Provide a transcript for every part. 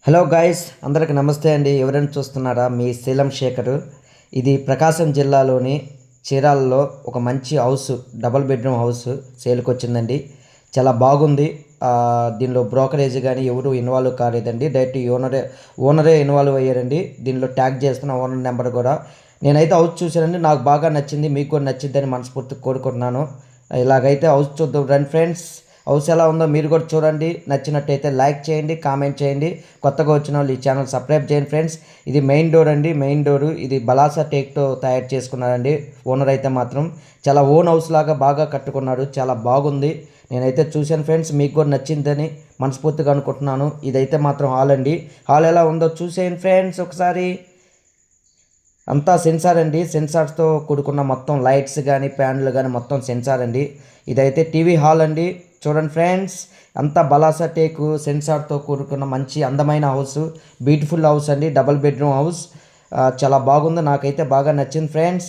Hello guys, అందరికి నమస్తే అండి. ఎవరైనా చూస్తున్నారా? మీ శీలం శేఖర్. ఇది ప్రకాశం జిల్లాలోని చీరాలలో ఒక మంచి హౌస్, డబుల్ బెడ్రూమ్ హౌస్ సేల్కి వచ్చిందండి. చాలా బాగుంది. దీనిలో బ్రోకరేజ్ కానీ ఎవరు ఇన్వాల్వ్ కాలేదండి. డైరెక్ట్ ఓనరే ఇన్వాల్వ్ అయ్యారండి. దీనిలో ట్యాగ్ చేస్తున్న ఓనర్ నెంబర్ కూడా. నేనైతే హౌస్ చూశానండి, నాకు బాగా నచ్చింది. మీకు కూడా నచ్చిందని మనస్ఫూర్తిగా కోరుకుంటున్నాను. ఇలాగైతే హౌస్ చూద్దాం రండి ఫ్రెండ్స్. హౌస్ ఎలా ఉందో మీరు కూడా చూడండి. నచ్చినట్టయితే లైక్ చేయండి, కామెంట్ చేయండి. కొత్తగా వచ్చిన వాళ్ళు ఈ ఛానల్ సబ్స్క్రైబ్ చేయండి ఫ్రెండ్స్. ఇది మెయిన్ డోర్ అండి. మెయిన్ డోరు ఇది బలాసా టేక్తో తయారు చేసుకున్నారండి. ఓనర్ అయితే మాత్రం చాలా ఓన్ హౌస్ లాగా బాగా కట్టుకున్నాడు. చాలా బాగుంది. నేనైతే చూశాను ఫ్రెండ్స్, మీకు కూడా నచ్చిందని మనస్ఫూర్తిగా అనుకుంటున్నాను. ఇదైతే మాత్రం హాల్ అండి. హాల్ ఎలా ఉందో చూసేయండి ఫ్రెండ్స్ ఒకసారి. అంతా సెన్సార్ అండి. సెన్సార్స్తో కూడుకున్న మొత్తం లైట్స్ కానీ ఫ్యాన్లు కానీ మొత్తం సెన్సార్ అండి. ఇదైతే టీవీ హాల్ అండి. చూడండి ఫ్రెండ్స్, అంతా బలాసా టేకు సెన్సార్తో కూడుకున్న మంచి అందమైన హౌస్, బ్యూటిఫుల్ హౌస్ అండి. డబుల్ బెడ్రూమ్ హౌస్ చాలా బాగుంది. నాకైతే బాగా నచ్చింది ఫ్రెండ్స్.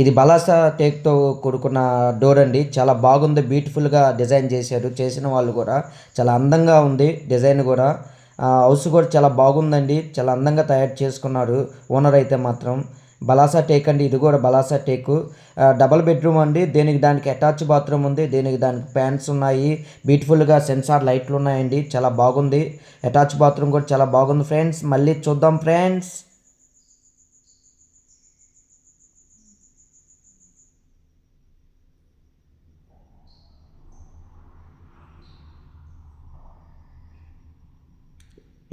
ఇది బలాసా టేక్తో కూడుకున్న డోర్ అండి. చాలా బాగుంది. బ్యూటిఫుల్గా డిజైన్ చేశారు. చేసిన వాళ్ళు కూడా చాలా అందంగా ఉంది డిజైన్ కూడా. హౌస్ కూడా చాలా బాగుందండి. చాలా అందంగా తయారు చేసుకున్నారు ఓనర్ అయితే మాత్రం. బలాసా టేక్ అండి. ఇది కూడా బలాసా టేకు. డబల్ బెడ్రూమ్ అండి. దేనికి దానికి అటాచ్ బాత్రూమ్ ఉంది. దేనికి దానికి ఫ్యాన్స్ ఉన్నాయి. బ్యూటిఫుల్గా సెన్సార్ లైట్లు ఉన్నాయండి. చాలా బాగుంది. అటాచ్ బాత్రూమ్ కూడా చాలా బాగుంది ఫ్రెండ్స్. మళ్ళీ చూద్దాం ఫ్రెండ్స్.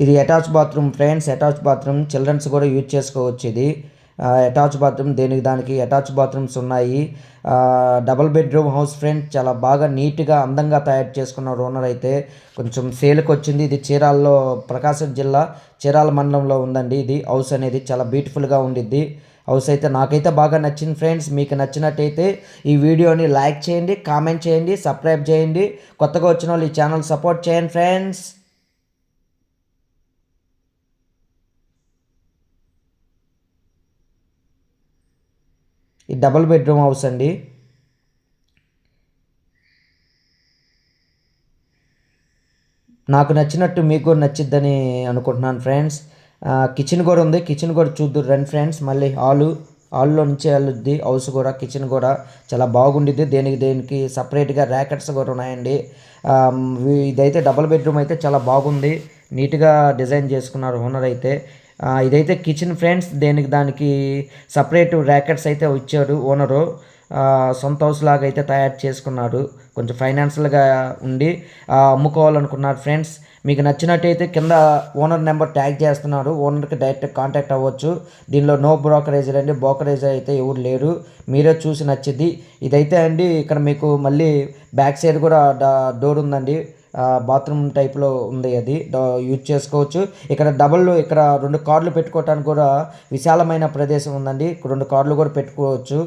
ఇది attach bathroom friends. Attach bathroom children's కూడా యూజ్ చేసుకోవచ్చు. ఇది అటాచ్ బాత్రూమ్. దేనికి దానికి అటాచ్ బాత్రూమ్స్ ఉన్నాయి. Double bedroom house friends. చాలా బాగా నీట్గా అందంగా తయారు చేసుకున్న ఓనర్ అయితే కొంచెం సేల్కి వచ్చింది. ఇది చీరాలలో, ప్రకాశం జిల్లా చీరాల మండలంలో ఉందండి. ఇది హౌస్ అనేది చాలా బ్యూటిఫుల్గా ఉండిద్ది. హౌస్ అయితే నాకైతే బాగా నచ్చింది ఫ్రెండ్స్. మీకు నచ్చినట్టయితే ఈ వీడియోని లైక్ చేయండి, కామెంట్ చేయండి, సబ్స్క్రైబ్ చేయండి. కొత్తగా వచ్చిన వాళ్ళు ఈ ఛానల్ సపోర్ట్ చేయండి ఫ్రెండ్స్. ఈ డబుల్ బెడ్రూమ్ హౌస్ అండి. నాకు నచ్చినట్టు మీకు కూడా నచ్చిద్దని అనుకుంటున్నాను ఫ్రెండ్స్. కిచెన్ కూడా ఉంది. కిచెన్ కూడా చూద్దురు రండి ఫ్రెండ్స్. మళ్ళీ హాల్లో నుంచి వెళ్ళొద్ది హౌస్ కూడా. కిచెన్ కూడా చాలా బాగుండిద్ది. దేనికి దేనికి సపరేట్గా ర్యాకెట్స్ కూడా ఉన్నాయండి. ఇదైతే డబుల్ బెడ్రూమ్ అయితే చాలా బాగుంది. నీట్గా డిజైన్ చేసుకున్నారు ఓనర్ అయితే. ఇదైతే కిచెన్ ఫ్రెండ్స్. దేనికి దానికి సపరేట్ ర్యాకెట్స్ అయితే ఇచ్చాడు ఓనరు. సొంత హౌస్ లాగా అయితే తయారు చేసుకున్నాడు. కొంచెం ఫైనాన్షియల్గా ఉండి అమ్ముకోవాలనుకున్నారు ఫ్రెండ్స్. మీకు నచ్చినట్టయితే కింద ఓనర్ నెంబర్ ట్యాగ్ చేస్తున్నారు. ఓనర్కి డైరెక్ట్ కాంటాక్ట్ అవ్వచ్చు. దీనిలో నో బ్రోకరేజ్ అండి. బ్రోకరేజ్ అయితే ఎవరు లేరు. మీరే చూసి నచ్చిద్ది. ఇదైతే అండి ఇక్కడ మీకు మళ్ళీ బ్యాక్ సైడ్ కూడా డోర్ ఉందండి. బాత్రూమ్ టైప్లో ఉంది. అది యూజ్ చేసుకోవచ్చు. ఇక్కడ ఇక్కడ 2 కార్లు పెట్టుకోవటానికి కూడా విశాలమైన ప్రదేశం ఉందండి. 2 కార్లు కూడా పెట్టుకోవచ్చు.